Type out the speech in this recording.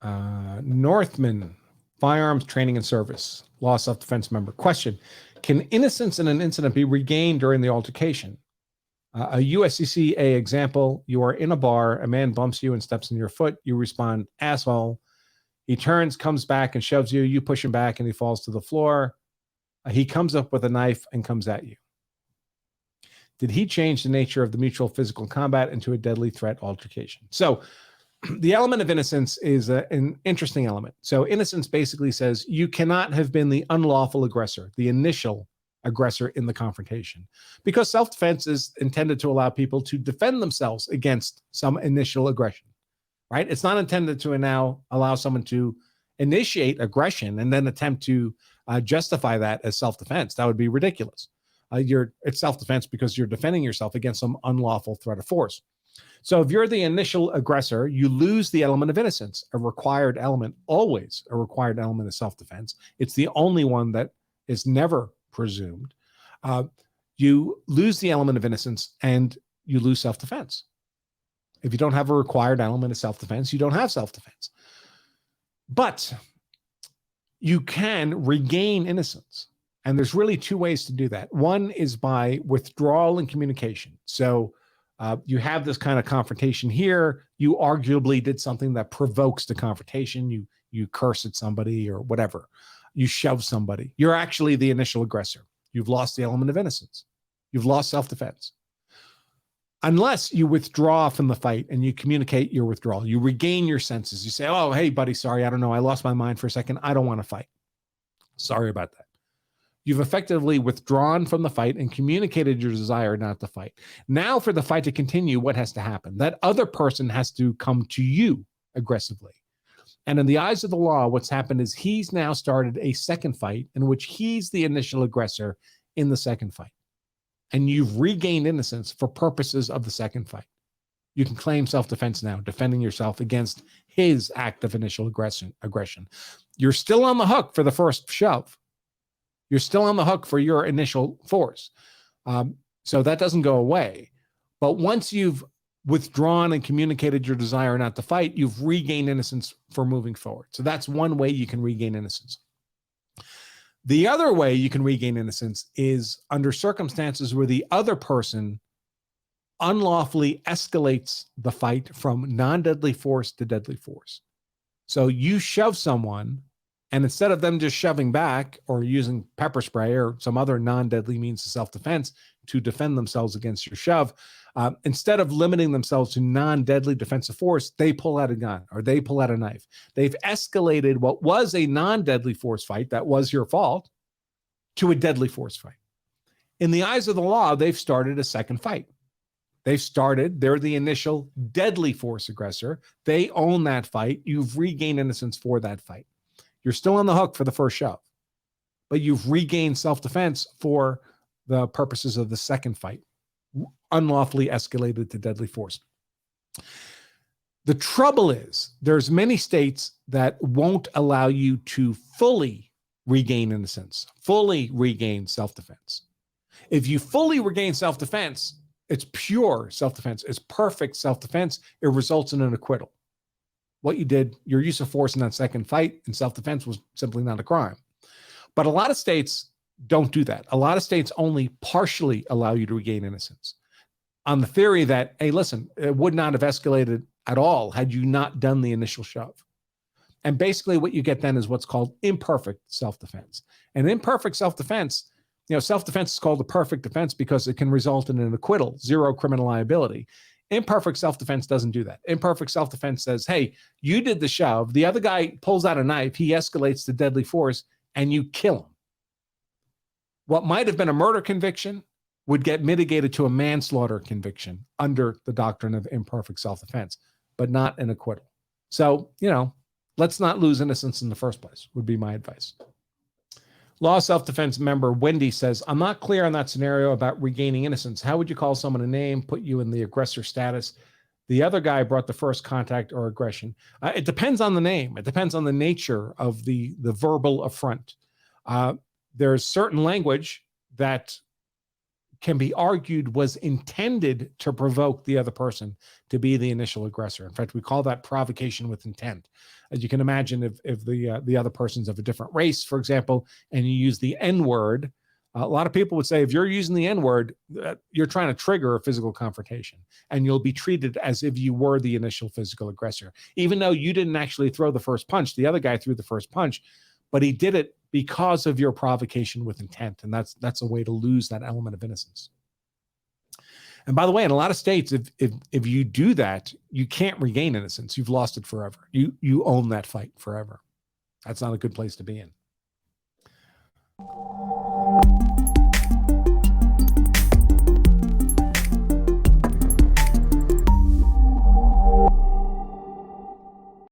Northman, firearms training and service, law self-defense member. Question: can innocence in an incident be regained during the altercation? A USCCA example: you are in a bar, a man bumps you and steps on your foot. You respond, asshole. He turns, comes back and shoves you. You push him back and he falls to the floor. He comes up with a knife and comes at you. Did he change the nature of the mutual physical combat into a deadly threat altercation? So the element of innocence is an interesting element. So innocence basically says you cannot have been the unlawful aggressor, the initial aggressor in the confrontation, because self-defense is intended to allow people to defend themselves against some initial aggression, right? It's not intended to now allow someone to initiate aggression and then attempt to justify that as self-defense. That would be ridiculous. It's self-defense because you're defending yourself against some unlawful threat of force. So if you're the initial aggressor, you lose the element of innocence, a required element, always a required element of self-defense. It's the only one that is never presumed. You lose the element of innocence and you lose self-defense. If you don't have a required element of self-defense, you don't have self-defense. But you can regain innocence. And there's really two ways to do that. One is by withdrawal and communication. So you have this kind of confrontation here. You arguably did something that provokes the confrontation. You curse at somebody or whatever. You shove somebody. You're actually the initial aggressor. You've lost the element of innocence. You've lost self-defense. Unless you withdraw from the fight and you communicate your withdrawal. You regain your senses. You say, oh, hey, buddy, sorry, I don't know. I lost my mind for a second. I don't want to fight. Sorry about that. You've effectively withdrawn from the fight and communicated your desire not to fight. Now for the fight to continue, what has to happen? That other person has to come to you aggressively. And in the eyes of the law, what's happened is he's now started a second fight in which he's the initial aggressor in the second fight. And you've regained innocence for purposes of the second fight. You can claim self-defense now, defending yourself against his act of initial aggression. You're still on the hook for the first shove. You're still on the hook for your initial force. So that doesn't go away. But once you've withdrawn and communicated your desire not to fight, you've regained innocence for moving forward. So that's one way you can regain innocence. The other way you can regain innocence is under circumstances where the other person unlawfully escalates the fight from non-deadly force to deadly force. So you shove someone, and instead of them just shoving back or using pepper spray or some other non-deadly means of self-defense to defend themselves against your shove, instead of limiting themselves to non-deadly defensive force, they pull out a gun or they pull out a knife. They've escalated what was a non-deadly force fight, that was your fault, to a deadly force fight. In the eyes of the law, they've started a second fight. They're the initial deadly force aggressor. They own that fight. You've regained innocence for that fight. You're still on the hook for the first shove, but you've regained self-defense for the purposes of the second fight, unlawfully escalated to deadly force. The trouble is there's many states that won't allow you to fully regain innocence, fully regain self-defense. If you fully regain self-defense, it's pure self-defense. It's perfect self-defense. It results in an acquittal. What you did, your use of force in that second fight in self-defense was simply not a crime. But a lot of states don't do that. A lot of states only partially allow you to regain innocence on the theory that, hey, listen, it would not have escalated at all had you not done the initial shove. And basically what you get then is what's called imperfect self-defense. And imperfect self-defense, self-defense is called a perfect defense because it can result in an acquittal, zero criminal liability. Imperfect self-defense doesn't do that. Imperfect self-defense says, hey, you did the shove. The other guy pulls out a knife. He escalates to deadly force and you kill him. What might have been a murder conviction would get mitigated to a manslaughter conviction under the doctrine of imperfect self-defense, but not an acquittal. So, let's not lose innocence in the first place, would be my advice. Law self-defense member Wendy says, I'm not clear on that scenario about regaining innocence. How would you call someone a name, put you in the aggressor status? The other guy brought the first contact or aggression. It depends on the name. It depends on the nature of the verbal affront. There's certain language that can be argued was intended to provoke the other person to be the initial aggressor. In fact, we call that provocation with intent. As you can imagine, if the other person's of a different race, for example, and you use the N-word, a lot of people would say if you're using the N-word, you're trying to trigger a physical confrontation, and you'll be treated as if you were the initial physical aggressor. Even though you didn't actually throw the first punch, the other guy threw the first punch, but he did it because of your provocation with intent, and that's a way to lose that element of innocence. And by the way, in a lot of states, if you do that, you can't regain innocence. You've lost it forever. You own that fight forever. That's not a good place to be in.